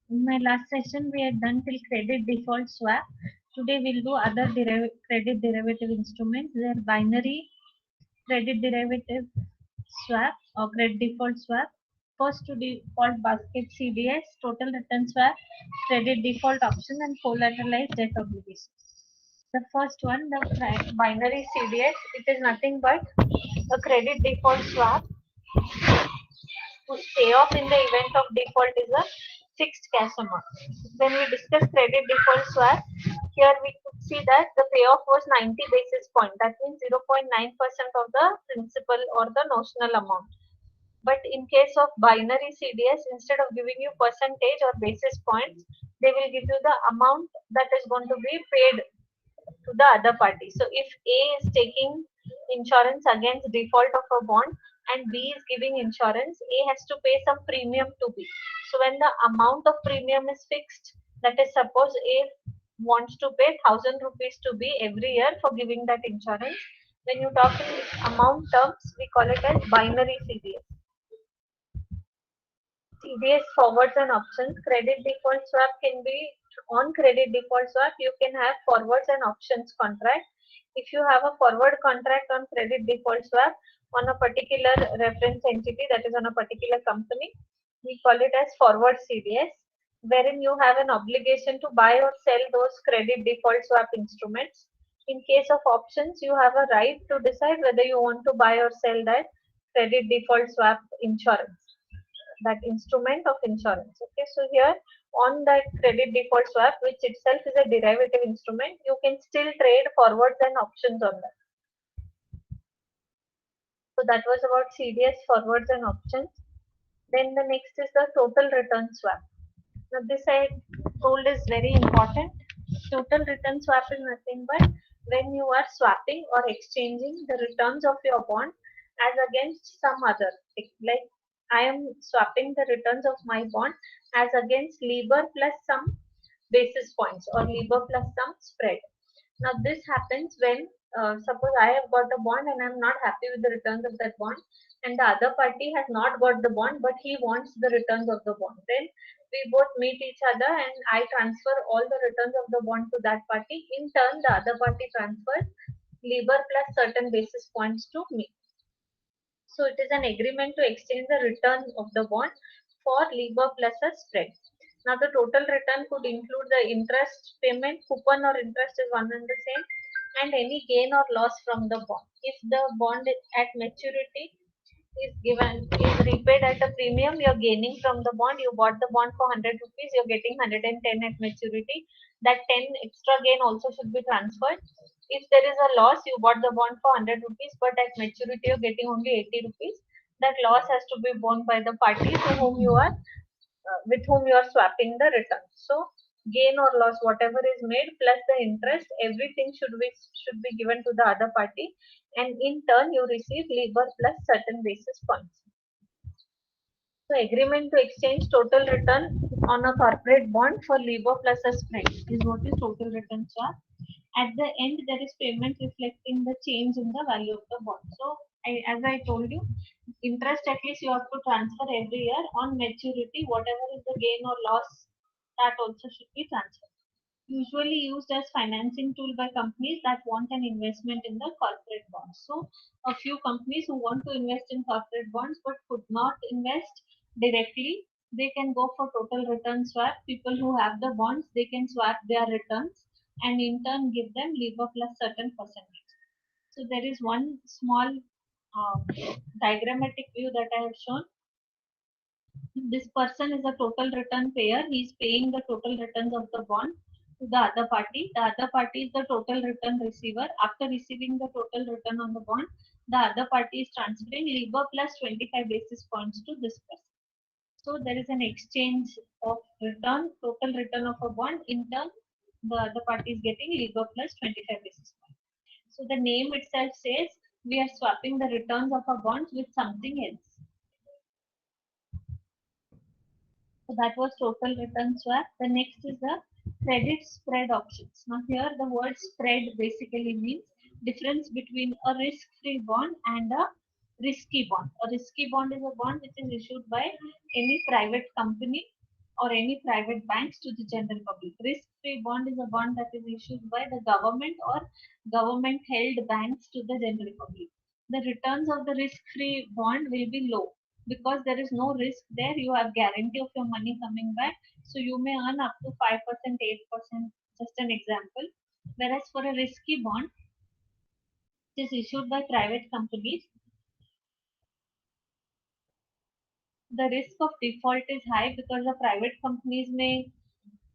In my last session, we had done till credit default swap. Today, we'll do other credit derivative instruments. They are binary credit derivative swap or credit default swap. First to default basket CDS, total return swap, credit default option, and collateralized debt obligation. The first one, the binary CDS, it is nothing but a credit default swap whose payoff in the event of default is a fixed cash amount. When we discuss credit default swap, here we could see that the payoff was 90 basis point. That means 0.9% of the principal or the notional amount. But in case of binary CDS, instead of giving you percentage or basis points, they will give you the amount that is going to be paid to the other party. So if A is taking insurance against default of a bond and B is giving insurance, A has to pay some premium to B. So when the amount of premium is fixed, that is suppose A wants to pay 1,000 rupees to B every year for giving that insurance. When you talk in amount terms, we call it as binary CDS. CDS forwards and options. Credit default swap can be on credit default swap. You can have forwards and options contract. If you have a forward contract on credit default swap on a particular reference entity, that is on a particular company, we call it as forward CDS, wherein you have an obligation to buy or sell those credit default swap instruments. In case of options, you have a right to decide whether you want to buy or sell that credit default swap insurance, that instrument of insurance. Okay, so here on that credit default swap, which itself is a derivative instrument, you can still trade forwards and options on that. So that was about CDS forwards and options. Then the next is the total return swap. Now this I told is very important. Total return swap is nothing but when you are swapping or exchanging the returns of your bond as against some other. Like I am swapping the returns of my bond as against LIBOR plus some basis points or LIBOR plus some spread. Now this happens when suppose I have got a bond and I'm not happy with the returns of that bond, and the other party has not got the bond but he wants the returns of the bond. Then we both meet each other and I transfer all the returns of the bond to that party. In turn, the other party transfers LIBOR plus certain basis points to me. So it is an agreement to exchange the return of the bond for LIBOR plus a spread. Now the total return could include the interest payment, coupon or interest is one and the same, and any gain or loss from the bond. If the bond at maturity is repaid at a premium, you're gaining from the bond. You bought the bond for 100 rupees, you're getting 110 at maturity. That 10 extra gain also should be transferred. If there is a loss, you bought the bond for 100 rupees, but at maturity you're getting only 80 rupees. That loss has to be borne by the party to whom you are with whom you are swapping the return. So gain or loss, whatever is made plus the interest, everything should be given to the other party, and in turn you receive LIBOR plus certain basis points. So agreement to exchange total return on a corporate bond for LIBOR plus a spread is what is total return swap. At the end, there is payment reflecting the change in the value of the bond. So, as I told you, interest at least you have to transfer every year. On maturity, whatever is the gain or loss, that also should be transferred. Usually used as financing tool by companies that want an investment in the corporate bonds. So, a few companies who want to invest in corporate bonds but could not invest directly, they can go for total return swap. People who have the bonds, they can swap their returns and in turn give them LIBOR plus certain percentage. So there is one small diagrammatic view that I have shown. This person is a total return payer. He is paying the total returns of the bond to the other party. The other party is the total return receiver. After receiving the total return on the bond, the other party is transferring LIBOR plus 25 basis points to this person. So there is an exchange of return, total return of a bond. In turn, the other party is getting LIBOR plus 25 basis points. So the name itself says we are swapping the returns of our bonds with something else. So that was total return swap. The next is the credit spread options. Now here the word spread basically means difference between a risk-free bond and a risky bond. A risky bond is a bond which is issued by any private company or any private banks to the general public. Risk-free bond is a bond that is issued by the government or government-held banks to the general public. The returns of the risk-free bond will be low because there is no risk there. You have guarantee of your money coming back, so you may earn up to 5%, 8%. Just an example. Whereas for a risky bond, which is issued by private companies, the risk of default is high because the private companies may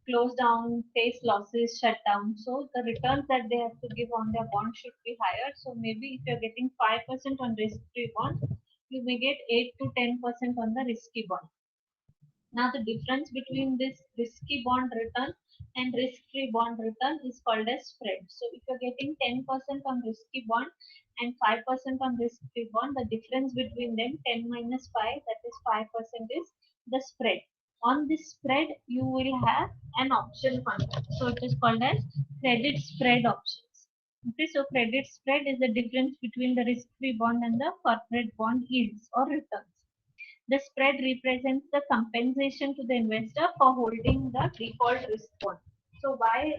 close down, face losses, shut down. So the returns that they have to give on their bond should be higher. So maybe if you're getting 5% on risk-free bond, you may get 8 to 10% on the risky bond. Now the difference between this risky bond return and risk-free bond return is called as spread. So if you're getting 10% on risky bond and 5% on risk-free bond, the difference between them, 10 minus 5, that is 5%, is the spread. On this spread, you will have an option contract. So it is called as credit spread options. Okay, so credit spread is the difference between the risk-free bond and the corporate bond yields or returns. The spread represents the compensation to the investor for holding the default risk bond. So why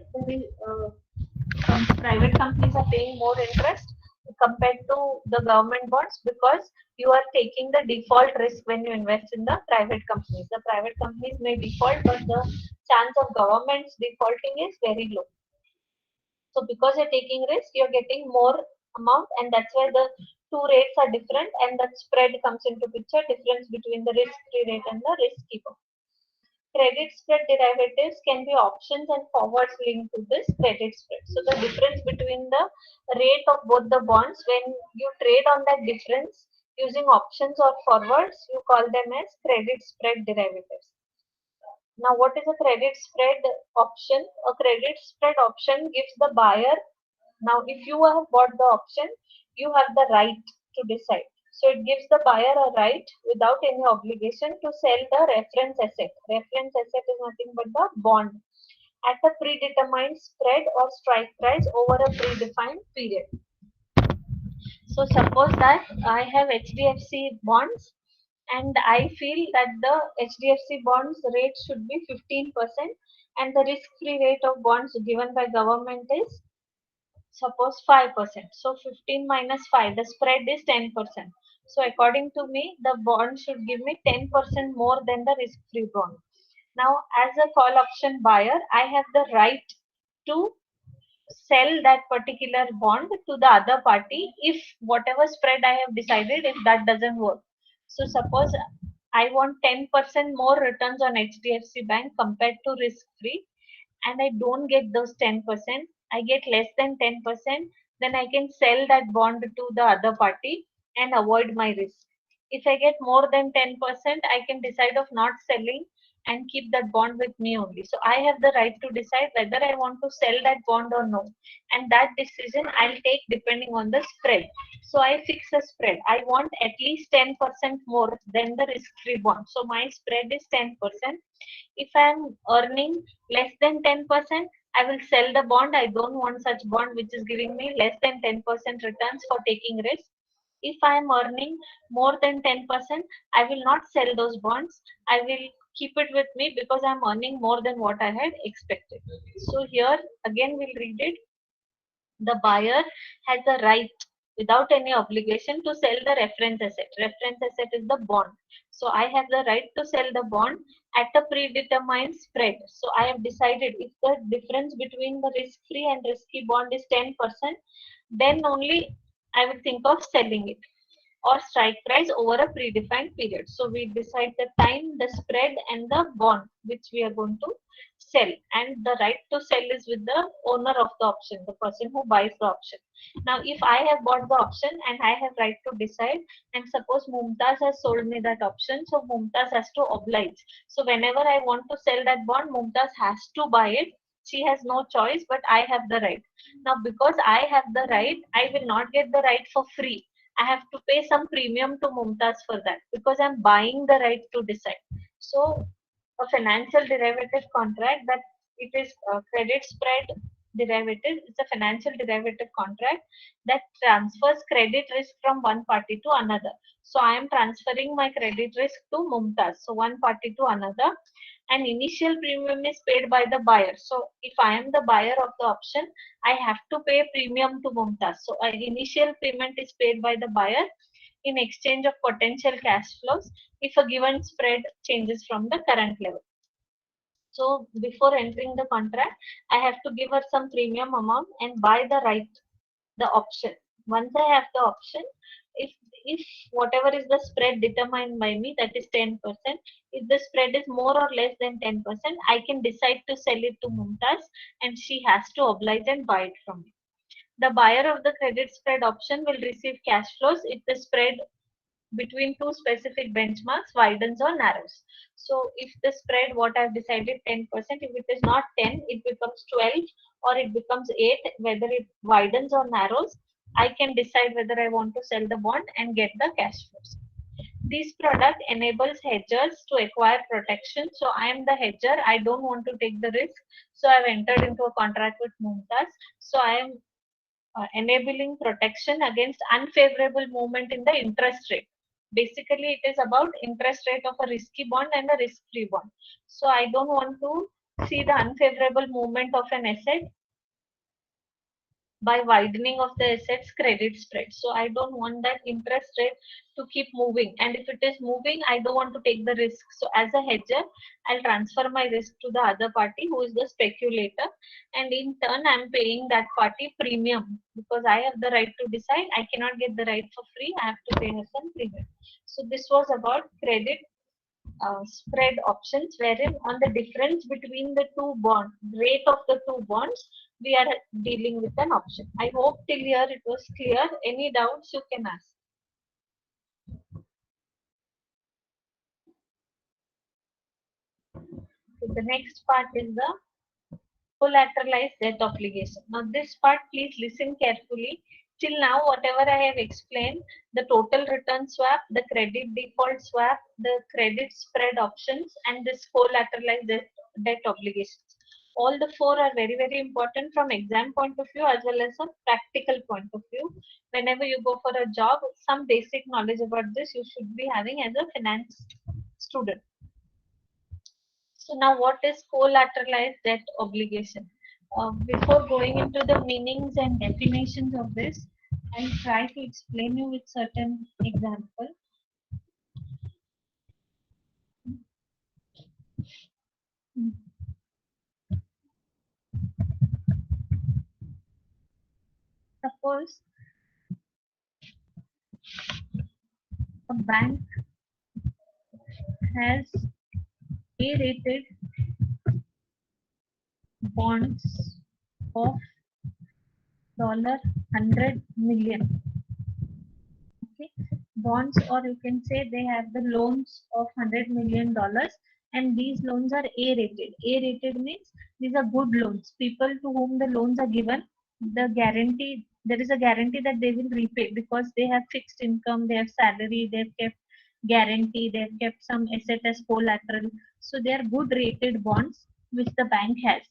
some private companies are paying more interest compared to the government bonds? Because you are taking the default risk when you invest in the private companies. The private companies may default, but the chance of governments defaulting is very low. So because you're taking risk, you're getting more amount, and that's why the two rates are different, and that spread comes into picture, difference between the risk-free rate and the risky bond. Credit spread derivatives can be options and forwards linked to this credit spread. So the difference between the rate of both the bonds, when you trade on that difference using options or forwards, you call them as credit spread derivatives. Now, what is a credit spread option? A credit spread option gives the buyer. Now, if you have bought the option, you have the right to decide. So, it gives the buyer a right without any obligation to sell the reference asset. Reference asset is nothing but the bond at a predetermined spread or strike price over a predefined period. So, suppose that I have HDFC bonds and I feel that the HDFC bonds rate should be 15% and the risk-free rate of bonds given by government is suppose 5%. So 15 minus 5, the spread is 10%. So according to me, the bond should give me 10% more than the risk-free bond. Now, as a call option buyer, I have the right to sell that particular bond to the other party if whatever spread I have decided, if that doesn't work. So suppose I want 10% more returns on HDFC Bank compared to risk free, and I don't get those 10%, I get less than 10%, then I can sell that bond to the other party and avoid my risk. If I get more than 10%, I can decide of not selling and keep that bond with me only. So I have the right to decide whether I want to sell that bond or no. And that decision I'll take depending on the spread. So I fix a spread. I want at least 10% more than the risk-free bond. So my spread is 10%. If I'm earning less than 10%, I will sell the bond. I don't want such bond which is giving me less than 10% returns for taking risk. If I am earning more than 10%, I will not sell those bonds. I will keep it with me because I'm earning more than what I had expected. So here again we'll read it. The buyer has the right without any obligation to sell the reference asset. Reference asset is the bond. So I have the right to sell the bond at a predetermined spread. So I have decided if the difference between the risk-free and risky bond is 10%, then only I would think of selling it or strike price over a predefined period. So we decide the time, the spread, and the bond which we are going to sell. And the right to sell is with the owner of the option, the person who buys the option. Now, if I have bought the option and I have right to decide, and suppose Mumtaz has sold me that option, so Mumtaz has to oblige. So whenever I want to sell that bond, Mumtaz has to buy it. She has no choice, but I have the right. Now, because I have the right, I will not get the right for free. I have to pay some premium to Mumtaz for that because I'm buying the right to decide. So, a financial derivative contract that it is credit spread derivative is a financial derivative contract that transfers credit risk from one party to another. So I am transferring my credit risk to Mumtaz. So one party to another, and initial premium is paid by the buyer. So if I am the buyer of the option, I have to pay premium to Mumtaz. So initial payment is paid by the buyer in exchange of potential cash flows if a given spread changes from the current level. So before entering the contract, I have to give her some premium amount and buy the right, the option. Once I have the option, if if whatever is the spread determined by me, that is 10%, if the spread is more or less than 10%, I can decide to sell it to Mumtaz and she has to oblige and buy it from me. The buyer of the credit spread option will receive cash flows if the spread between two specific benchmarks widens or narrows. So if the spread what I've decided 10%, if it is not 10, it becomes 12 or it becomes 8, whether it widens or narrows, I can decide whether I want to sell the bond and get the cash flows. This product enables hedgers to acquire protection. So I am the hedger. I don't want to take the risk. So I've entered into a contract with Mumtaz. So I am enabling protection against unfavorable movement in the interest rate. Basically, it is about interest rate of a risky bond and a risk-free bond. So I don't want to see the unfavorable movement of an asset by widening of the asset's credit spread. So I don't want that interest rate to keep moving. And if it is moving, I don't want to take the risk. So as a hedger, I'll transfer my risk to the other party who is the speculator. And in turn, I'm paying that party premium because I have the right to decide. I cannot get the right for free. I have to pay her some premium. So this was about credit spread options, wherein on the difference between the two bond rate of the two bonds, we are dealing with an option. I hope till here it was clear. Any doubts you can ask. So the next part is the collateralized debt obligation. Now this part, please listen carefully. Till now, whatever I have explained, the total return swap, the credit default swap, the credit spread options, and this collateralized debt obligations. All the four are very, very important from exam point of view as well as a practical point of view. Whenever you go for a job, some basic knowledge about this you should be having as a finance student. So now what is collateralized debt obligation? Before going into the meanings and definitions of this, I'll try to explain you with certain example. Suppose a bank has A-rated bonds of $100 million. Okay, bonds, or you can say they have the loans of $100 million, and these loans are A rated. A rated means these are good loans. People to whom the loans are given, the guarantee, there is a guarantee that they will repay because they have fixed income, they have salary, they've kept guarantee, they've kept some asset as collateral. So they are good rated bonds which the bank has.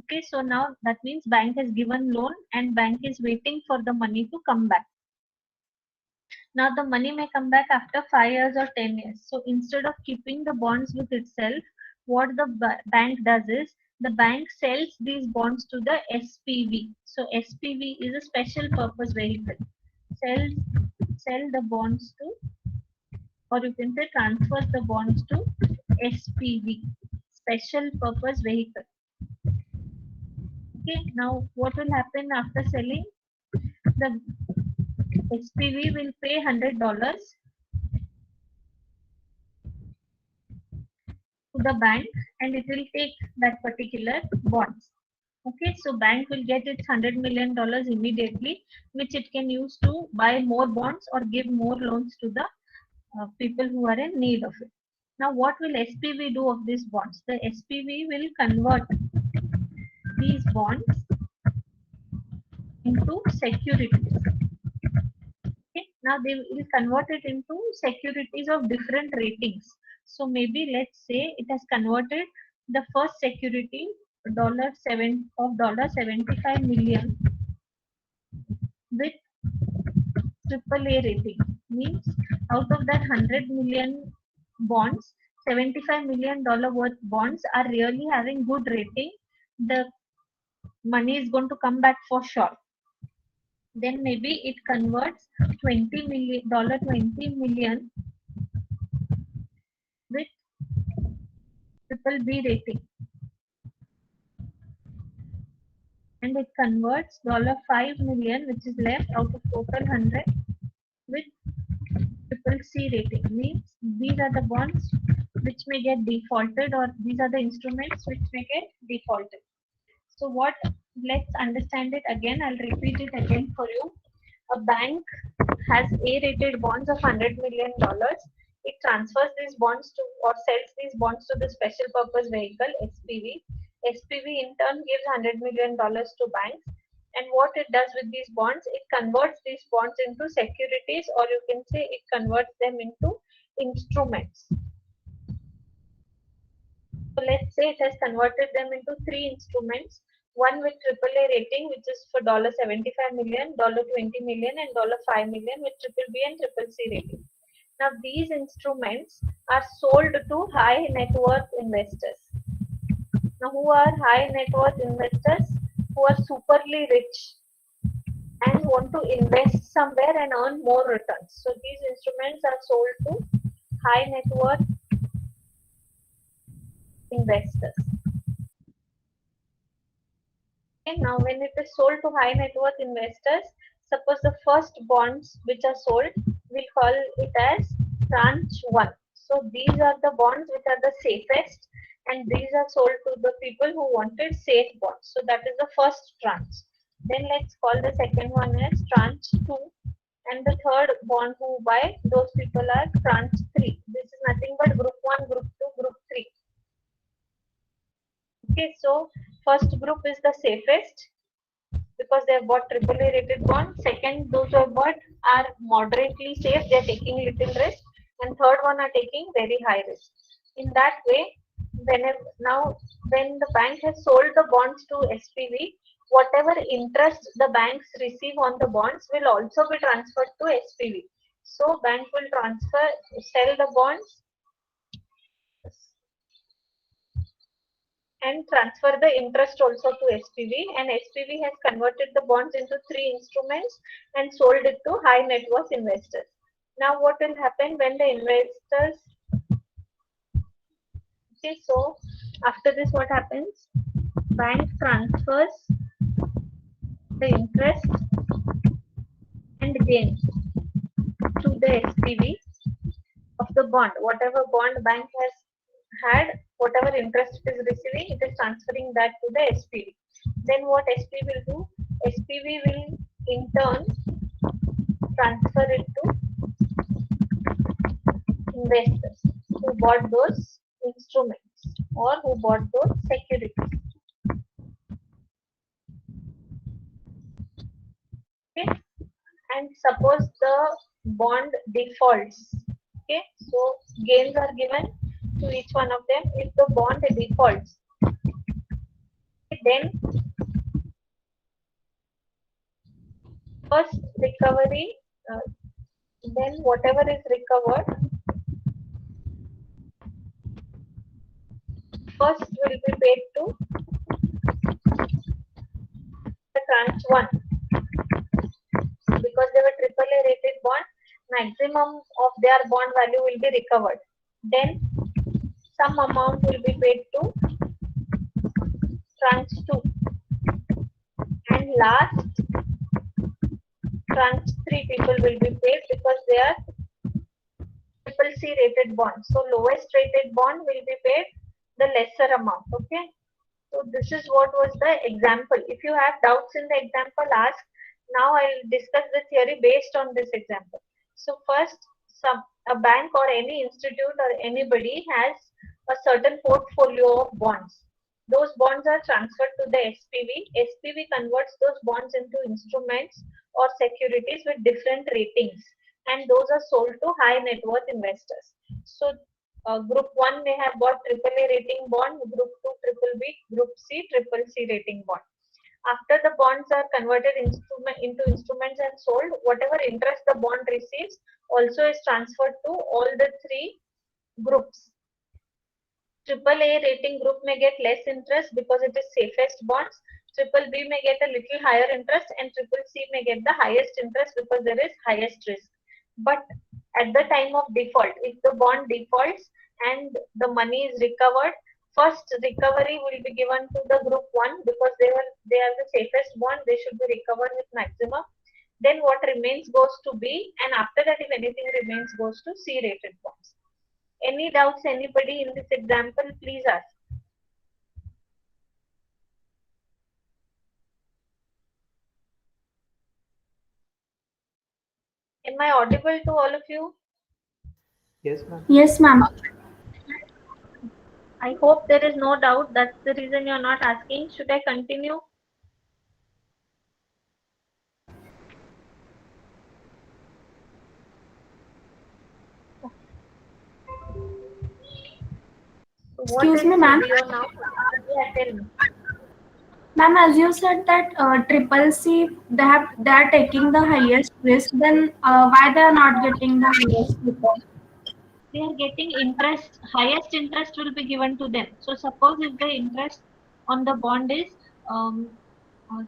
Okay, so now that means bank has given loan and bank is waiting for the money to come back. Now the money may come back after 5 years or 10 years. So instead of keeping the bonds with itself, what the bank does is the bank sells these bonds to the SPV. So SPV is a special purpose vehicle. Sell the bonds to, or you can say transfers the bonds to SPV, special purpose vehicle. Okay, now what will happen after selling? The SPV will pay $100 to the bank and it will take that particular bonds. Okay, so bank will get its $100 million immediately, which it can use to buy more bonds or give more loans to the people who are in need of it. Now, what will SPV do of these bonds? The SPV will convert these bonds into securities. Okay, now they will convert it into securities of different ratings. So maybe let's say it has converted the first security $75 million with triple A rating. Means out of that 100 million bonds, $75 million worth bonds are really having good rating. The money is going to come back for sure. Then maybe it converts $20 million with triple B rating, and it converts $5 million, which is left out of total 100, with triple C rating. Means these are the bonds which may get defaulted, or these are the instruments which may get defaulted. So what, let's understand it again. I'll repeat it again for you. A bank has A-rated bonds of $100 million. It transfers these bonds to, or sells these bonds to the special purpose vehicle, SPV. SPV in turn gives $100 million to banks. And what it does with these bonds, it converts these bonds into securities, or you can say it converts them into instruments. So let's say it has converted them into three instruments. One with AAA rating, which is for $75 million, $20 million, and $5 million with triple B and triple C rating. Now these instruments are sold to high net worth investors. Now who are high net worth investors? Who are superly rich and want to invest somewhere and earn more returns. So these instruments are sold to high net worth investors. Okay, now when it is sold to high net worth investors, suppose the first bonds which are sold, we'll call it as tranche 1. So these are the bonds which are the safest, and these are sold to the people who wanted safe bonds. So that is the first tranche. Then let's call the second one as tranche 2, and the third bond who buy, those people are tranche 3. This is nothing but group 1, group 2, group 3. Okay, so first group is the safest because they have bought AAA rated bonds. Second, those who have bought are moderately safe, they are taking little risk, and third one are taking very high risk. In that way, now when the bank has sold the bonds to SPV, whatever interest the banks receive on the bonds will also be transferred to SPV. So bank will sell the bonds and transfer the interest also to SPV, and SPV has converted the bonds into three instruments and sold it to high net worth investors. Now what will happen when the investors, okay, so after this what happens? Bank transfers the interest and gains to the SPV of the bond. Whatever bond bank has had, whatever interest it is receiving, it is transferring that to the SPV. Then what SPV will do? SPV will in turn transfer it to investors who bought those instruments or who bought those securities. Okay, and suppose the bond defaults. Okay, so gains are given to each one of them. If the bond defaults, then first recovery, then whatever is recovered, first will be paid to the tranche 1 because they were AAA rated bond. Maximum of their bond value will be recovered. Then some amount will be paid to tranche 2, and last tranche 3 people will be paid because they are triple C rated bond. So lowest rated bond will be paid the lesser amount. Okay, so this is what was the example. If you have doubts in the example, ask. Now I'll discuss the theory based on this example. So first, a bank or any institute or anybody has a certain portfolio of bonds. Those bonds are transferred to the SPV. SPV converts those bonds into instruments or securities with different ratings, and those are sold to high net worth investors. So Group 1 may have bought AAA rating bond, Group 2 triple B, Group C triple C rating bond. After the bonds are converted into instruments and sold, whatever interest the bond receives also is transferred to all the three groups. Triple A rating group may get less interest because it is safest bonds. Triple B may get a little higher interest, and triple C may get the highest interest because there is highest risk. But at the time of default, if the bond defaults and the money is recovered, first recovery will be given to the group 1 because they are the safest bond. They should be recovered with maximum. Then what remains goes to B, and after that, if anything remains, goes to C rated bonds. Any doubts, anybody in this example, please ask. Am I audible to all of you? Yes, ma'am. Yes, ma'am. I hope there is no doubt. That's the reason you're not asking. Should I continue? So what Excuse is me, ma'am. CDO now? Yeah, tell me. Ma'am, as you said that triple C, they are taking the highest risk. Then why they are not getting the highest return? They are getting interest, highest interest will be given to them. So suppose if the interest on the bond is,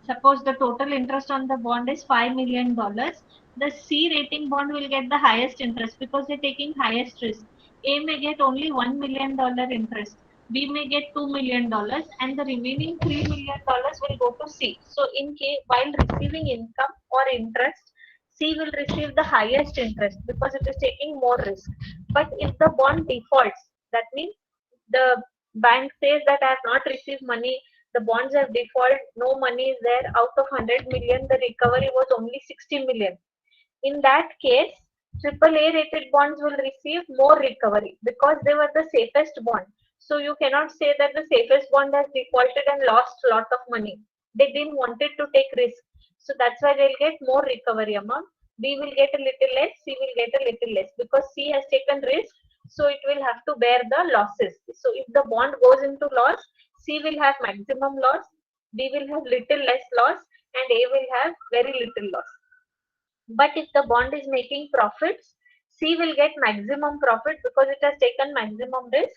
suppose the total interest on the bond is $5 million, the C rating bond will get the highest interest because they're taking highest risk. A may get only $1 million interest. B may get $2 million, and the remaining $3 million will go to C. So in case while receiving income or interest, C will receive the highest interest because it is taking more risk. But if the bond defaults, that means the bank says that I have not received money, the bonds have defaulted, no money is there. Out of 100 million, the recovery was only 60 million. In that case, triple A rated bonds will receive more recovery because they were the safest bond. So you cannot say that the safest bond has defaulted and lost a lot of money. They didn't want it to take risk. So that's why they'll get more recovery amount. B will get a little less, C will get a little less because C has taken risk, so it will have to bear the losses. So if the bond goes into loss, C will have maximum loss, B will have little less loss, and A will have very little loss. But if the bond is making profits, C will get maximum profit because it has taken maximum risk.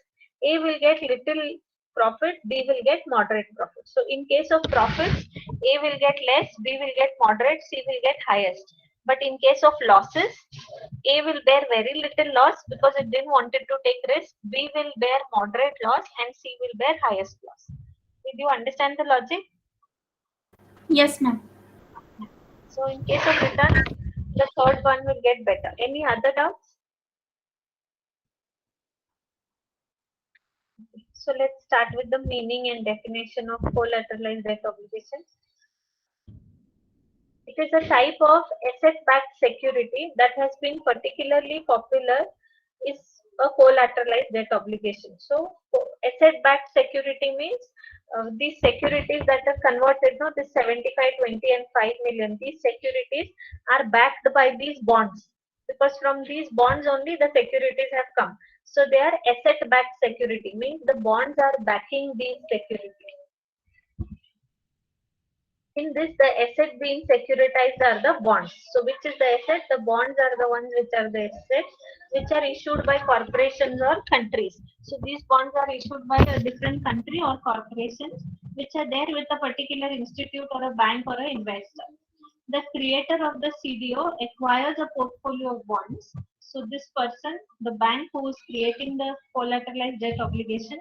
A will get little profit, B will get moderate profit. So in case of profits, A will get less, B will get moderate, C will get highest. But in case of losses, A will bear very little loss because it didn't want it to take risk. B will bear moderate loss and C will bear highest loss. Did you understand the logic? Yes, ma'am. So in case of returns, the third one will get better. Any other doubts? So let's start with the meaning and definition of collateralized debt obligations. It is a type of asset-backed security that has been particularly popular is a collateralized debt obligation. So asset-backed security means these securities that are converted, no, this 75, 20 and 5 million, these securities are backed by these bonds because from these bonds only the securities have come. So they are asset-backed security, means the bonds are backing these securities. In this, the asset being securitized are the bonds. So which is the asset? The bonds are the ones which are the assets which are issued by corporations or countries. So these bonds are issued by a different country or corporations which are there with a particular institute or a bank or an investor. The creator of the CDO acquires a portfolio of bonds. So this person, the bank who is creating the collateralized debt obligation,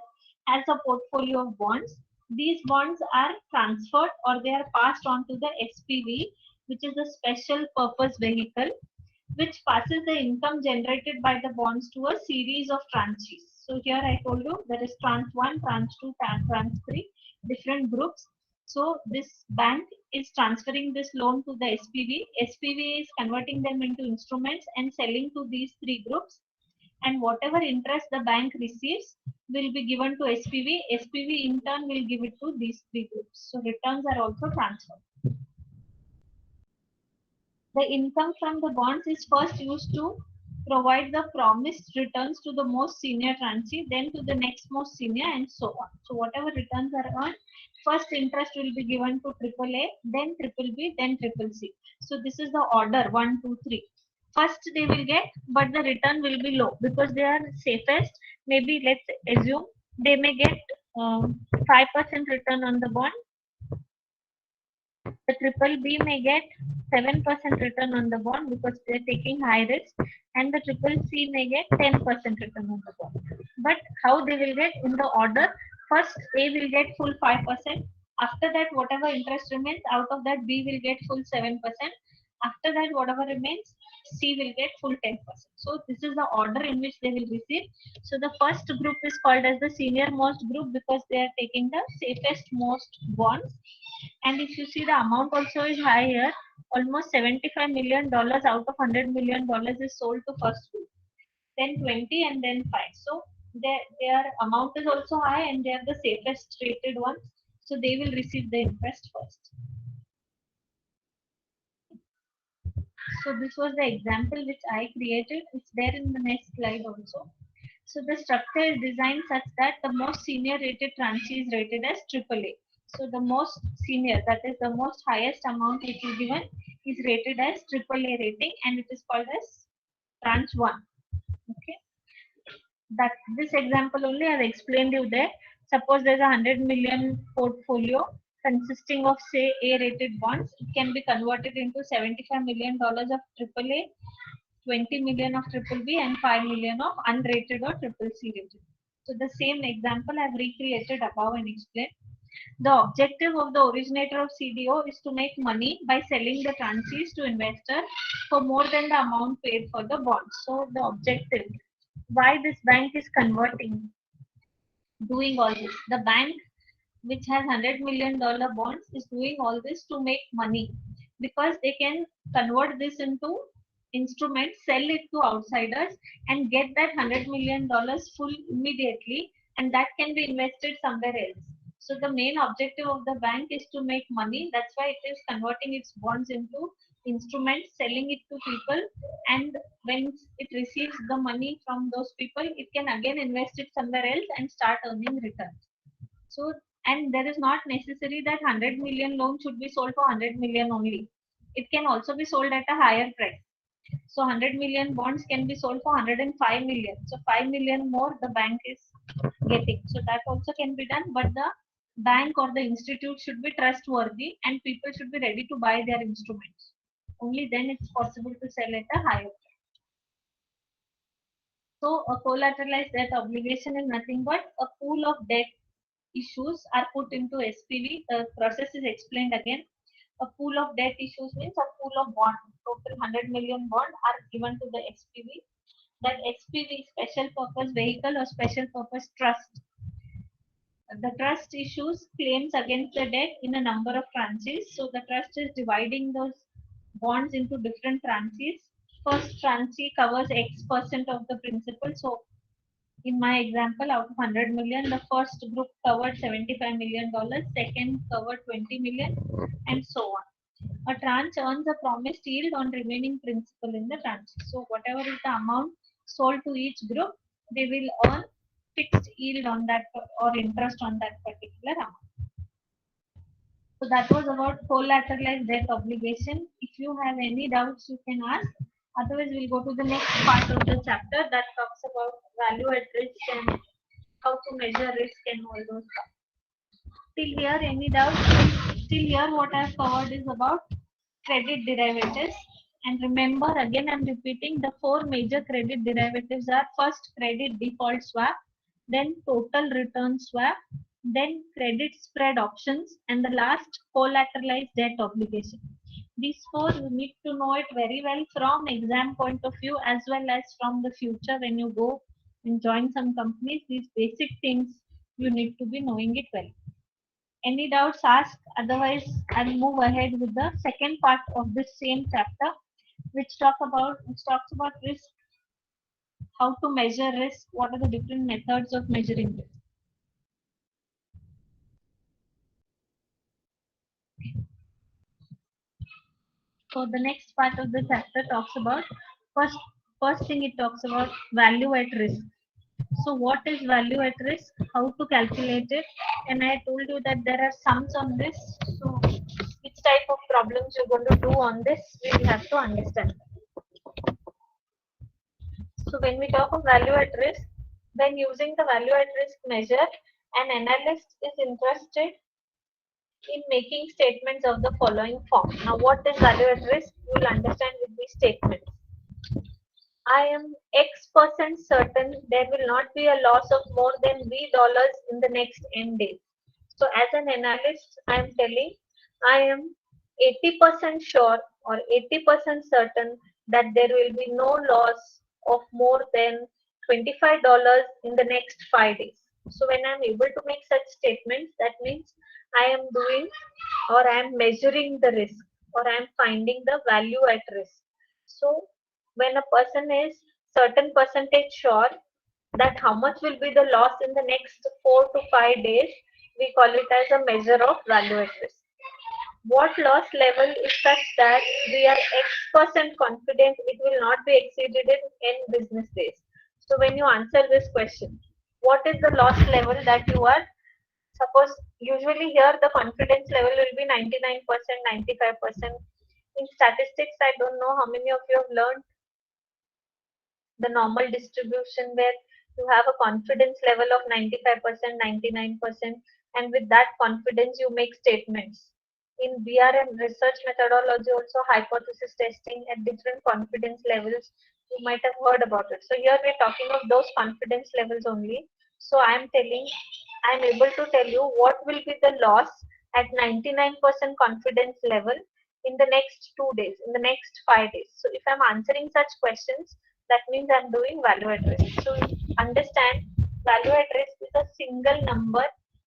has a portfolio of bonds. These bonds are transferred or they are passed on to the SPV, which is a special purpose vehicle, which passes the income generated by the bonds to a series of tranches. So here I told you there is tranche 1, tranche 2, tranche 3, different groups. So this bank is transferring this loan to the SPV. SPV is converting them into instruments and selling to these three groups. And whatever interest the bank receives will be given to SPV. SPV in turn will give it to these three groups. So returns are also transferred. The income from the bonds is first used to provide the promised returns to the most senior tranche, then to the next most senior, and so on. So whatever returns are earned, first interest will be given to triple A, then triple B, then triple C. So this is the order 1, 2, 3. First they will get, but the return will be low because they are safest. Maybe let's assume they may get 5% return on the bond. The triple B may get 7% return on the bond because they're taking high risk, and the triple C may get 10% return on the bond. But how they will get in the order? First, A will get full 5%. After that, whatever interest remains, out of that, B will get full 7%. After that, whatever remains, C will get full 10%. So this is the order in which they will receive. So the first group is called as the senior most group because they are taking the safest most bonds. And if you see, the amount also is higher. Almost $75 million out of $100 million is sold to first group. Then 20 and then 5. So their amount is also high and they are the safest rated ones. So they will receive the interest first. So this was the example which I created. It's there in the next slide also. So the structure is designed such that the most senior rated tranche is rated as AAA. So the most senior, that is the most highest amount which is given, is rated as AAA rating, and it is called as tranche 1. Okay. That this example only I have explained you there. Suppose there's a 100 million portfolio consisting of say A rated bonds. It can be converted into $75 million of AAA, 20 million of triple B, and 5 million of unrated or triple C rated. So the same example I have recreated above and explained. The objective of the originator of CDO is to make money by selling the tranches to investor for more than the amount paid for the bonds. So the objective, why this bank is converting, doing all this. The bank which has $100 million bonds is doing all this to make money because they can convert this into instruments, sell it to outsiders, and get that $100 million full immediately, and that can be invested somewhere else. So the main objective of the bank is to make money. That's why it is converting its bonds into instruments, selling it to people, and when it receives the money from those people, it can again invest it somewhere else and start earning returns. So, and there is not necessary that 100 million loan should be sold for 100 million only. It can also be sold at a higher price. So 100 million bonds can be sold for 105 million. So 5 million more the bank is getting. So that also can be done, but the bank or the institute should be trustworthy and people should be ready to buy their instruments. Only then it's possible to sell at a higher price. So a collateralized debt obligation is nothing but a pool of debt issues are put into SPV. The process is explained again. A pool of debt issues means a pool of bond. Total 100 million bond are given to the SPV. That SPV, special purpose vehicle or special purpose trust. The trust issues claims against the debt in a number of tranches. So the trust is dividing those bonds into different tranches. First tranche covers X% of the principal. So in my example, out of 100 million, the first group covered $75 million, second covered 20 million, and so on. A tranche earns a promised yield on remaining principal in the tranche. So whatever is the amount sold to each group, they will earn fixed yield on that or interest on that particular amount. So that was about collateralized debt obligation. If you have any doubts, you can ask. Otherwise, we'll go to the next part of the chapter that talks about value at risk and how to measure risk and all those stuff. Till here, any doubts? Till here, what I've covered is about credit derivatives. And remember, again, I'm repeating the four major credit derivatives are first credit default swap, then total return swap, then credit spread options, and the last collateralized debt obligation. These four you need to know it very well from exam point of view as well as from the future when you go and join some companies. These basic things you need to be knowing it well. Any doubts, ask. Otherwise, I'll move ahead with the second part of this same chapter, which talks about risk, how to measure risk, what are the different methods of measuring risk. So the next part of the chapter talks about first First thing it talks about value at risk. So what is value at risk? How to calculate it? And I told you that there are sums on this. So which type of problems you're going to do on this, we will have to understand. So when we talk of value at risk, when using the value at risk measure, an analyst is interested in making statements of the following form. Now what is value at risk? You will understand with these statements. I am X% certain there will not be a loss of more than $V in the next n days. So as an analyst, I am telling I am 80% sure or 80% certain that there will be no loss of more than $25 in the next 5 days. So when I am able to make such statements, that means I am doing or I am measuring the risk or I am finding the value at risk. So when a person is certain percentage sure that how much will be the loss in the next 4 to 5 days, we call it as a measure of value at risk. What loss level is such that we are X% confident it will not be exceeded in n business days? So when you answer this question, what is the loss level that you are, suppose usually here the confidence level will be 99%, 95%. In statistics, I don't know how many of you have learned the normal distribution where you have a confidence level of 95%, 99%, and with that confidence you make statements. In BRM research methodology, also hypothesis testing at different confidence levels, you might have heard about it. So here we're talking of those confidence levels only. So I'm able to tell you what will be the loss at 99% confidence level in the next 2 days, in the next 5 days. So if I'm answering such questions, that means I'm doing value at risk. So understand, value at risk is a single number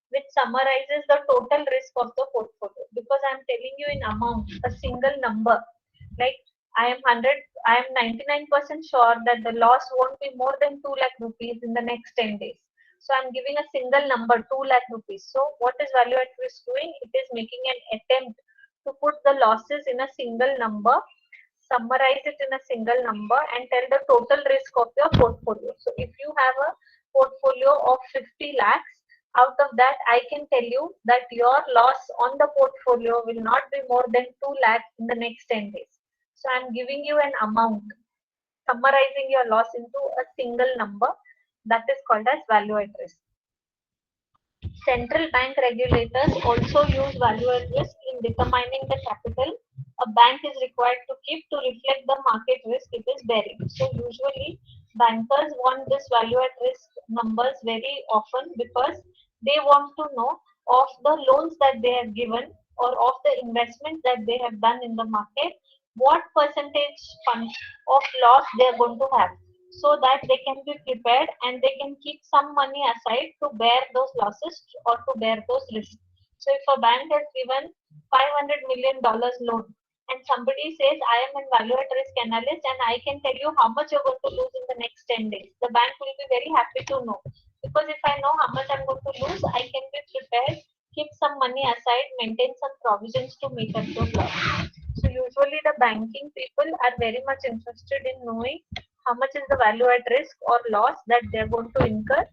which summarizes the total risk of the portfolio, because I'm telling you in amount, a single number. Like I am 99% sure that the loss won't be more than 2 lakh rupees in the next 10 days. So I'm giving a single number, 2 lakh rupees. So what is value at risk doing? It is making an attempt to put the losses in a single number, summarize it in a single number, and tell the total risk of your portfolio. So if you have a portfolio of 50 lakhs, out of that I can tell you that your loss on the portfolio will not be more than 2 lakhs in the next 10 days. So I'm giving you an amount, summarizing your loss into a single number. That is called as value at risk. Central bank regulators also use value at risk in determining the capital a bank is required to keep to reflect the market risk it is bearing. So usually bankers want this value at risk numbers very often because they want to know of the loans that they have given or of the investments that they have done in the market, what percentage of loss they are going to have, so that they can be prepared and they can keep some money aside to bear those losses or to bear those risks. So if a bank has given $500 million loan and somebody says, I am a value at risk analyst and I can tell you how much you're going to lose in the next 10 days, the bank will be very happy to know. Because if I know how much I'm going to lose, I can be prepared, keep some money aside, maintain some provisions to make up those losses. So usually the banking people are very much interested in knowing how much is the value at risk or loss that they're going to incur,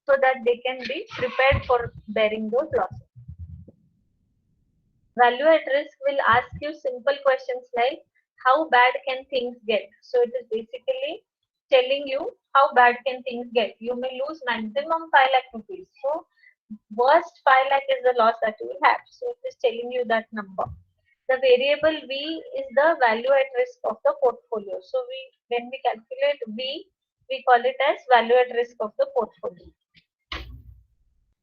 so that they can be prepared for bearing those losses. Value at risk will ask you simple questions like how bad can things get. So it is basically telling you how bad can things get. You may lose maximum 5 lakh rupees. So worst 5 lakh is the loss that you will have. So it is telling you that number. The variable V is the value at risk of the portfolio. So when we calculate V, we call it as value at risk of the portfolio.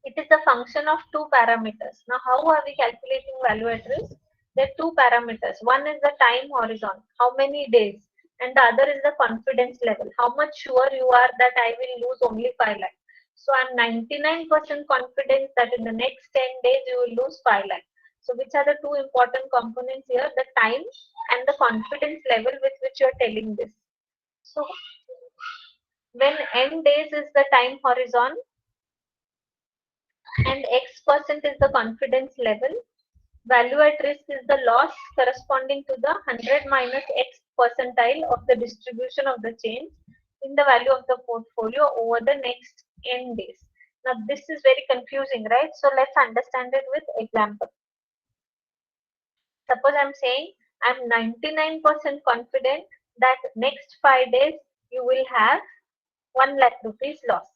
It is a function of two parameters. Now, how are we calculating value at risk? There are two parameters. One is the time horizon, how many days, and the other is the confidence level, how much sure you are that I will lose only 5 lakh. So I'm 99% confident that in the next 10 days you will lose 5 lakh. So which are the two important components here? The time and the confidence level with which you are telling this. So when n days is the time horizon and X% is the confidence level, value at risk is the loss corresponding to the 100 minus X percentile of the distribution of the change in the value of the portfolio over the next n days. Now this is very confusing, right? So let's understand it with example. Suppose I'm saying I'm 99% confident that next 5 days you will have 1 lakh rupees loss.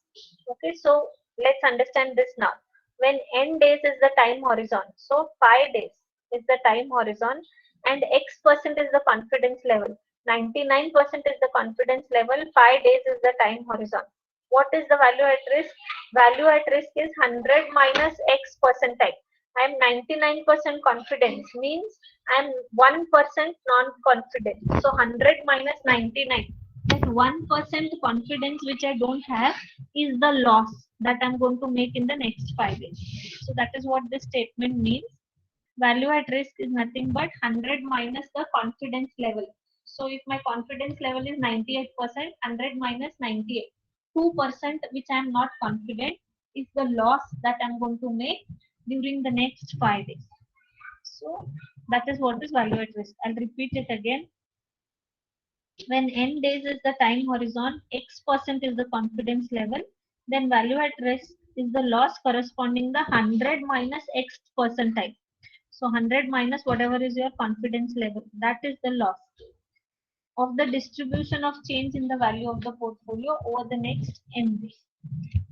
Okay, so let's understand this now. When n days is the time horizon, so 5 days is the time horizon and x% is the confidence level. 99% is the confidence level, 5 days is the time horizon. What is the value at risk? Value at risk is 100 minus x percentile. I am 99% confidence means I am 1% non-confident. So 100 minus 99. That 1% confidence which I don't have is the loss that I'm going to make in the next 5 days. So that is what this statement means. Value at risk is nothing but 100 minus the confidence level. So if my confidence level is 98%, 100 minus 98. 2% which I am not confident is the loss that I'm going to make during the next 5 days. So that is what is value at risk. I'll repeat it again. When n days is the time horizon, x% is the confidence level, then value at risk is the loss corresponding the 100 minus x percentile. So 100 minus whatever is your confidence level, that is the loss of the distribution of change in the value of the portfolio over the next n days.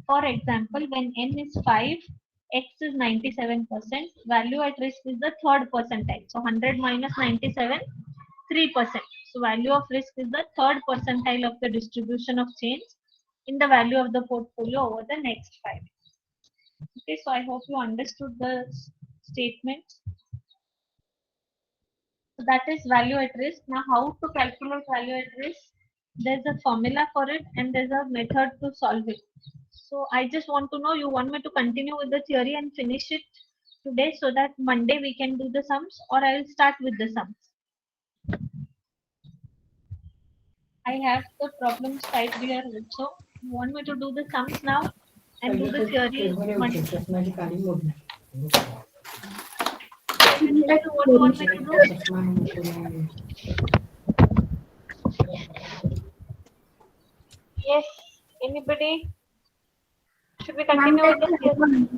For example, when n is 5, x is 97%, value at risk is the third percentile. So 100 minus 97, 3%. So value of risk is the third percentile of the distribution of change in the value of the portfolio over the next 5 days. Okay, so I hope you understood the statement. So that is value at risk. Now how to calculate value at risk? There's a formula for it and there's a method to solve it. So I just want to know, you want me to continue with the theory and finish it today so that Monday we can do the sums, or I will start with the sums. I have the problems typed here also. You want me to do the sums now and do the theory Monday? What do you want me to do? Yes, anybody? Should we continue with the theory?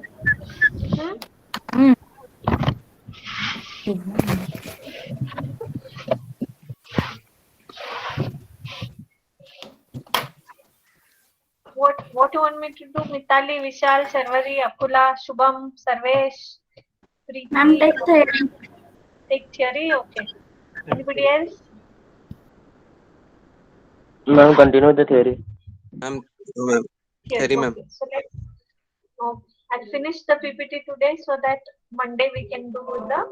What do you want me to do? Mitali, Vishal, Sharvari, Akula, Shubham, Sarvesh, Preeti. Ma'am, take theory. Take theory, okay. Anybody else? Ma'am, continue the theory. Ma'am, Yes, theory, ma'am. okay. So let's. I'll finish the PPT today so that Monday we can do the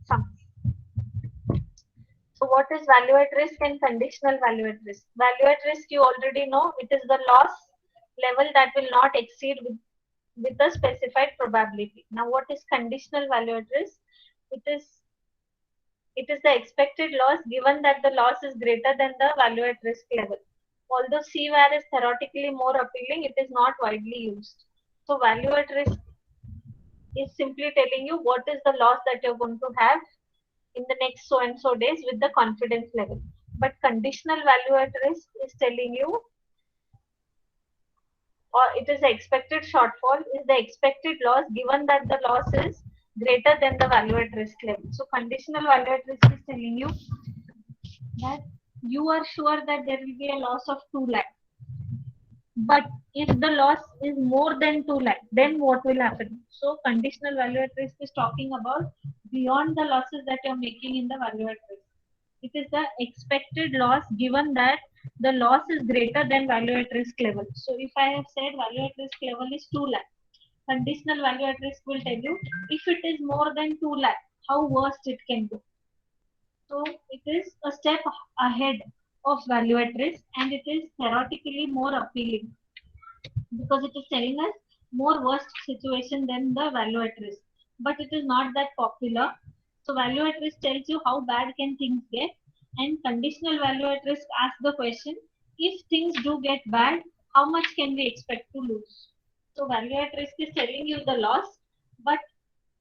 sums. So what is value at risk and conditional value at risk? Value at risk, you already know, it is the loss level that will not exceed with a specified probability. Now what is conditional value at risk? It is the expected loss given that the loss is greater than the value at risk level. Although CVAR is theoretically more appealing, it is not widely used. So value at risk is simply telling you what is the loss that you're going to have in the next so and so days with the confidence level. But conditional value at risk is telling you, or it is the expected shortfall, is the expected loss given that the loss is greater than the value at risk level. So conditional value at risk is telling you that you are sure that there will be a loss of 2 lakh. But if the loss is more than 2 lakh, then what will happen? So conditional value at risk is talking about beyond the losses that you're making in the value at risk. It is the expected loss given that the loss is greater than value at risk level. So if I have said value at risk level is 2 lakh, conditional value at risk will tell you if it is more than 2 lakh, how worst it can go. So it is a step ahead of value at risk and it is theoretically more appealing because it is telling us more worst situation than the value at risk. But it is not that popular. So value at risk tells you how bad can things get, and conditional value at risk asks the question, if things do get bad, how much can we expect to lose? So value at risk is telling you the loss, but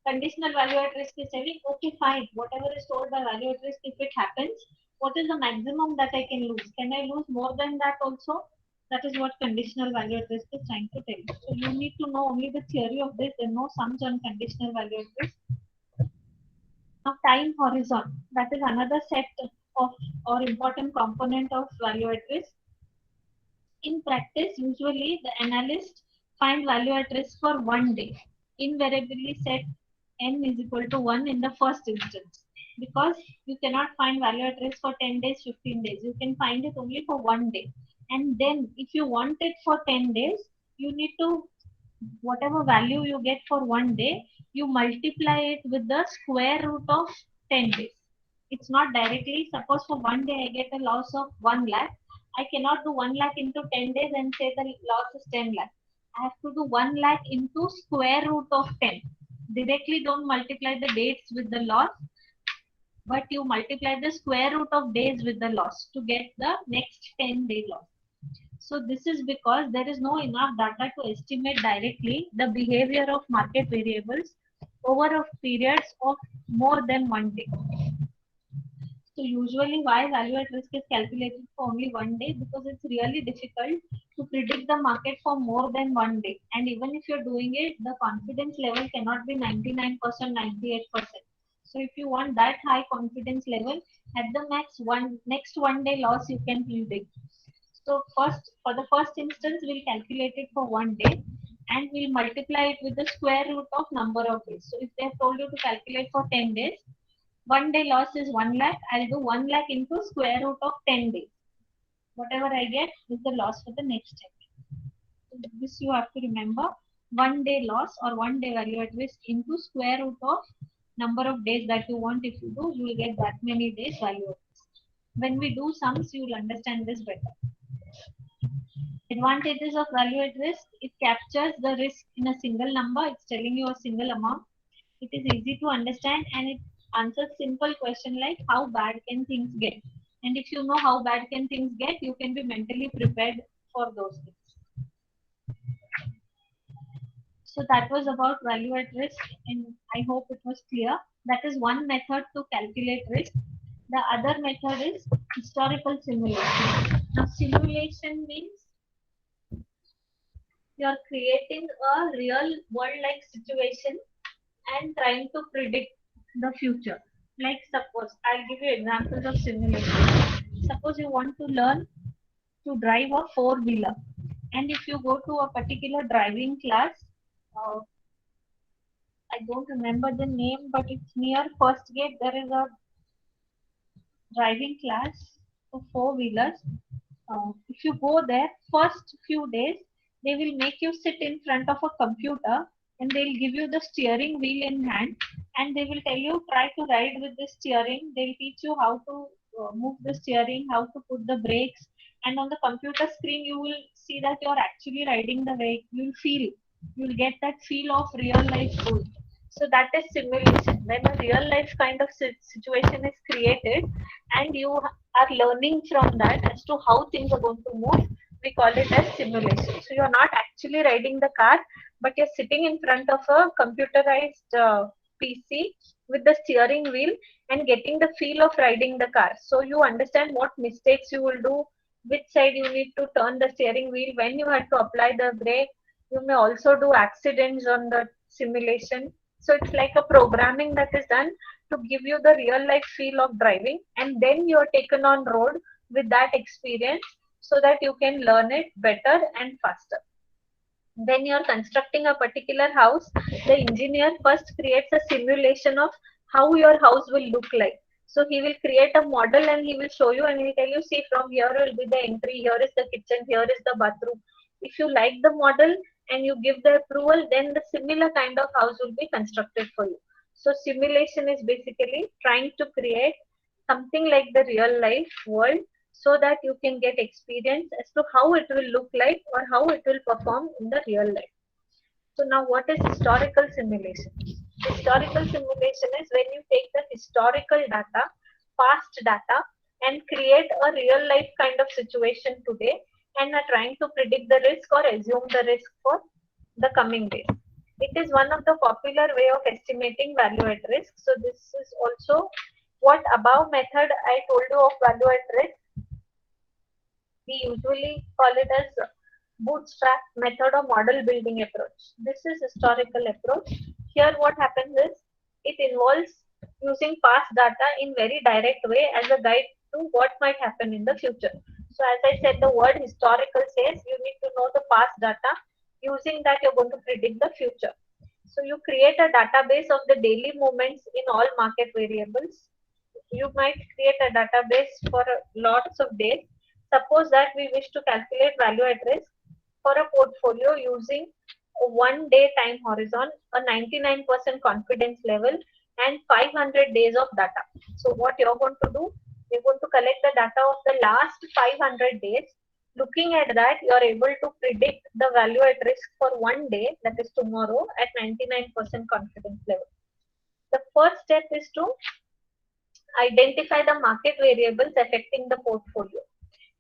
conditional value at risk is telling, okay, fine, whatever is told by value at risk, if it happens, what is the maximum that I can lose? Can I lose more than that also? That is what conditional value at risk is trying to tell you. So you need to know only the theory of this and know sums on conditional value at risk. Now time horizon, that is another set of or important component of value at risk. In practice, usually the analyst find value at risk for 1 day. Invariably set n is equal to 1 in the first instance, because you cannot find value at risk for 10 days, 15 days. You can find it only for 1 day. And then if you want it for 10 days, you need to, whatever value you get for 1 day, you multiply it with the square root of 10 days. It's not directly, suppose for 1 day I get a loss of 1 lakh. I cannot do 1 lakh into 10 days and say the loss is 10 lakh. I have to do 1 lakh into square root of 10. Directly don't multiply the dates with the loss, but you multiply the square root of days with the loss to get the next 10-day loss. So this is because there is no enough data to estimate directly the behavior of market variables over a periods of more than 1 day. So usually why value at risk is calculated for only 1 day? Because it's really difficult to predict the market for more than 1 day. And even if you're doing it, the confidence level cannot be 99%, 98%. So if you want that high confidence level, at the max next 1 day loss you can predict. So first, for the first instance, we'll calculate it for 1 day and we'll multiply it with the square root of number of days. So if they have told you to calculate for 10 days, 1 day loss is 1 lakh. I'll do 1 lakh into square root of 10 days. Whatever I get is the loss for the next 10 days. So this you have to remember. 1 day loss or 1 day value at risk into square root of number of days that you want. If you do, you will get that many days value at risk. When we do sums, you will understand this better. Advantages of value at risk: it captures the risk in a single number. It's telling you a single amount. It is easy to understand and it answers simple question like how bad can things get. And if you know how bad can things get, you can be mentally prepared for those things. So that was about value at risk and I hope it was clear. That is one method to calculate risk. The other method is historical simulation. Now simulation means you are creating a real world like situation and trying to predict the future. Like suppose, I'll give you examples of simulation. Suppose you want to learn to drive a four-wheeler, and if you go to a particular driving class, I don't remember the name, but it's near First Gate. There is a driving class for four-wheelers. If you go there, first few days, they will make you sit in front of a computer and they'll give you the steering wheel in hand and they will tell you try to ride with the steering. They'll teach you how to move the steering, how to put the brakes, and on the computer screen you will see that you're actually riding the vehicle. You'll get that feel of real life road. So that is simulation. When a real life kind of situation is created and you are learning from that as to how things are going to move, we call it as simulation. So you're not actually riding the car, but you're sitting in front of a computerized PC with the steering wheel and getting the feel of riding the car. So you understand what mistakes you will do, which side you need to turn the steering wheel, when you have to apply the brake. You may also do accidents on the simulation. So it's like a programming that is done to give you the real life feel of driving, and then you're taken on road with that experience so that you can learn it better and faster. When you're constructing a particular house, the engineer first creates a simulation of how your house will look like. So he will create a model and he will show you and he will tell you, see, from here will be the entry, here is the kitchen, here is the bathroom. If you like the model and you give the approval, then the similar kind of house will be constructed for you. So simulation is basically trying to create something like the real life world so that you can get experience as to how it will look like or how it will perform in the real life. So now what is historical simulation? Historical simulation is when you take the historical data, past data, and create a real life kind of situation today and are trying to predict the risk or assume the risk for the coming days. It is one of the popular way of estimating value at risk. So this is also what above method I told you of value at risk, we usually call it as bootstrap method or model building approach. This is historical approach. Here what happens is it involves using past data in very direct way as a guide to what might happen in the future. So as I said, the word historical says you need to know the past data. Using that, you're going to predict the future. So you create a database of the daily movements in all market variables. You might create a database for lots of days. Suppose that we wish to calculate value at risk for a portfolio using a 1 day time horizon, a 99% confidence level, and 500 days of data. So what you're going to do, you're going to collect the data of the last 500 days. Looking at that, you're able to predict the value at risk for 1 day, that is tomorrow, at 99% confidence level. The first step is to identify the market variables affecting the portfolio.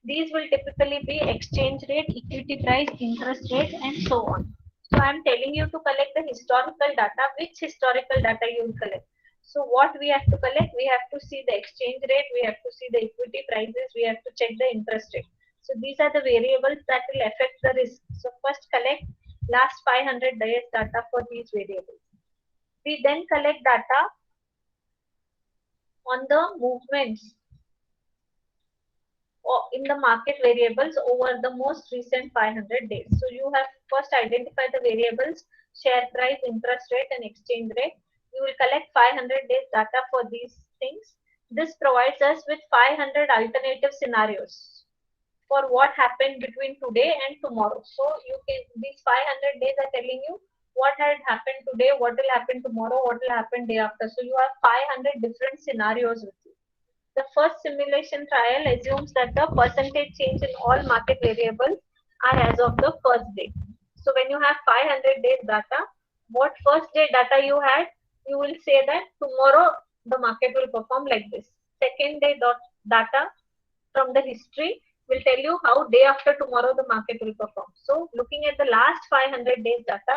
These will typically be exchange rate, equity price, interest rate, and so on. So I'm telling you to collect the historical data. Which historical data you will collect? So what we have to collect? We have to see the exchange rate, we have to see the equity prices, we have to check the interest rate. So these are the variables that will affect the risk. So first collect last 500 days data for these variables. We then collect data on the movements in the market variables over the most recent 500 days. So you have first identified the variables, share price, interest rate, and exchange rate. You will collect 500 days data for these things. This provides us with 500 alternative scenarios for what happened between today and tomorrow. So you can, these 500 days are telling you what had happened today, what will happen tomorrow, what will happen day after. So you have 500 different scenarios with you. The first simulation trial assumes that the percentage change in all market variables are as of the first day. So when you have 500 days data, what first day data you had, you will say that tomorrow the market will perform like this. Second day data from the history will tell you how day after tomorrow the market will perform. So looking at the last 500 days data,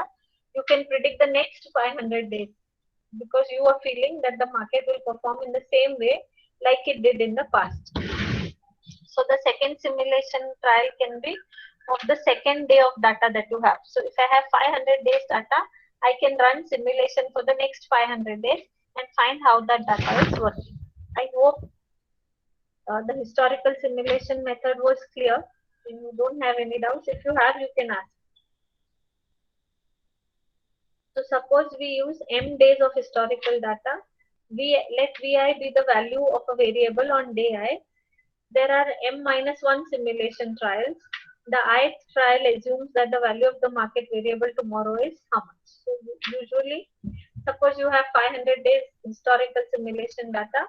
you can predict the next 500 days because you are feeling that the market will perform in the same way like it did in the past. So the second simulation trial can be of the second day of data that you have. So if I have 500 days data, I can run simulation for the next 500 days and find how that data is working. I hope the historical simulation method was clear. If you don't have any doubts, if you have, you can ask. So suppose we use m days of historical data. Let vi be the value of a variable on day I. There are m-1 simulation trials. The ith trial assumes that the value of the market variable tomorrow is how much. So usually, suppose you have 500 days historical simulation data,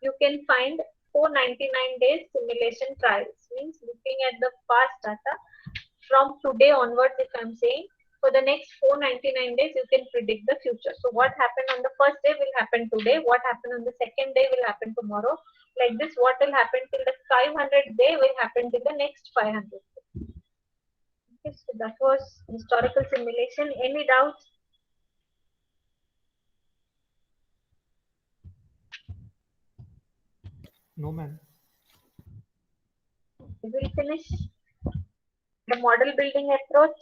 you can find 499 days simulation trials. Means looking at the past data from today onwards, if I'm saying, for the next 499 days, you can predict the future. So what happened on the first day will happen today. What happened on the second day will happen tomorrow. Like this, what will happen till the 500th day will happen till the next 500th day. Okay, so that was historical simulation. Any doubts? No, ma'am. We will finish the model building approach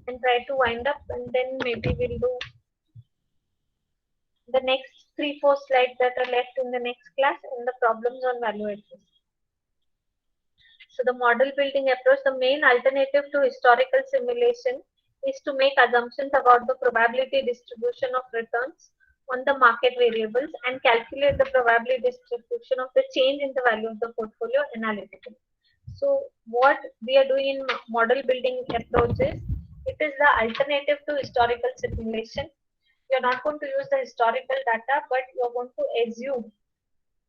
and try to wind up, and then maybe we'll do the next 3-4 slides that are left in the next class and the problems on value at risk. So the model building approach, the main alternative to historical simulation is to make assumptions about the probability distribution of returns on the market variables and calculate the probability distribution of the change in the value of the portfolio analytically. So what we are doing in model building approach is, it is the alternative to historical simulation. You're not going to use the historical data, but you're going to assume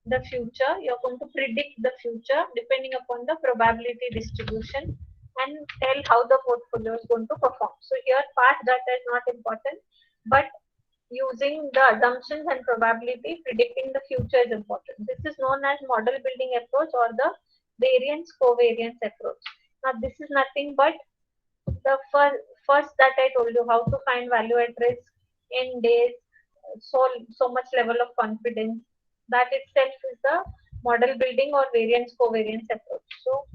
the future. You're going to predict the future depending upon the probability distribution and tell how the portfolio is going to perform. So here past data is not important, but using the assumptions and probability predicting the future is important. This is known as model building approach or the variance covariance approach. Now this is nothing but the first that I told you, how to find value at risk in days, so much level of confidence. that itself is the model building or variance covariance approach. So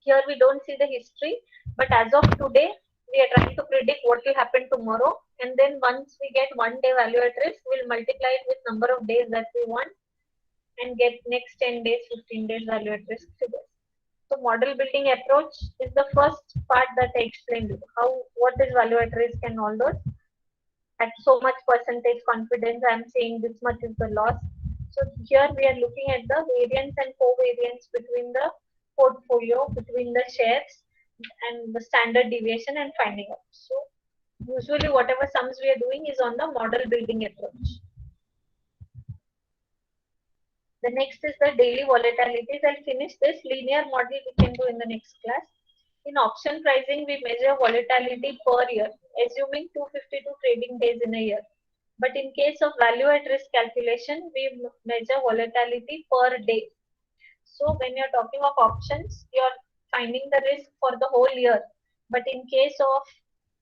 here we don't see the history, but as of today, we are trying to predict what will happen tomorrow. And then once we get 1 day value at risk, we'll multiply it with number of days that we want and get next 10 days, 15 days value at risk figures. So model building approach is the first part that I explained how what is value at risk and all those. At so much percentage confidence, I'm saying this much is the loss. So here we are looking at the variance and covariance between the portfolio, between the shares and the standard deviation and finding out. So usually whatever sums we are doing is on the model building approach. The next is the daily volatilities. I'll finish this linear model we can do in the next class. In option pricing, we measure volatility per year, assuming 252 trading days in a year. But in case of value at risk calculation, we measure volatility per day. So when you're talking of options, you're finding the risk for the whole year. But in case of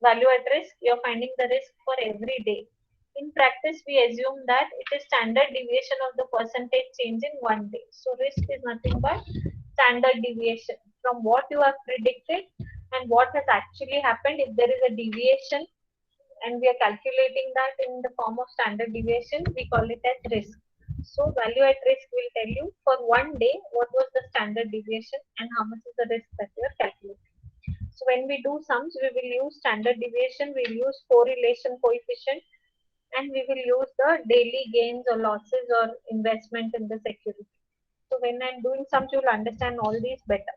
value at risk, you're finding the risk for every day. In practice, we assume that it is standard deviation of the percentage change in 1 day. So risk is nothing but standard deviation from what you have predicted and what has actually happened. If there is a deviation and we are calculating that in the form of standard deviation, we call it as risk. So value at risk will tell you for 1 day what was the standard deviation and how much is the risk that you are calculating. So when we do sums, we will use standard deviation, we will use correlation coefficient, and we will use the daily gains or losses or investment in the security. So when I'm doing sums, you will understand all these better.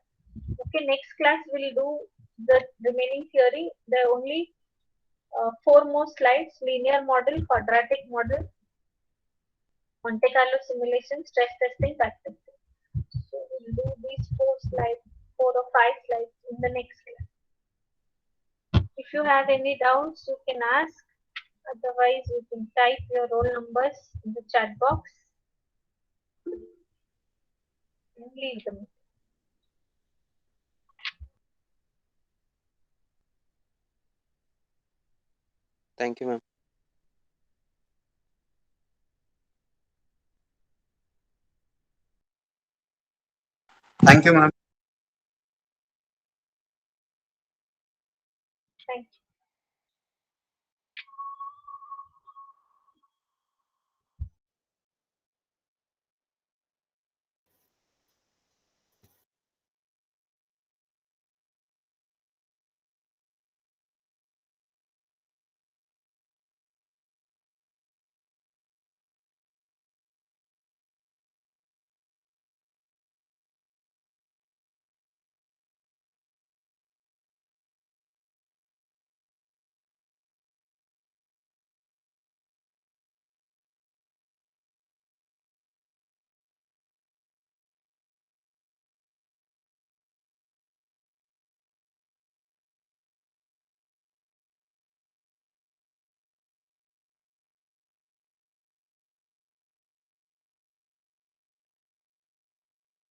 Okay, next class we'll do the remaining theory. There are only 4 more slides: linear model, quadratic model, Monte Carlo simulation, stress testing, back testing. So we'll do these 4 slides, 4 or 5 slides in the next class. If you have any doubts, you can ask. Otherwise, you can type your roll numbers in the chat box and leave them. Thank you, ma'am. Thank you, ma'am. Thank you.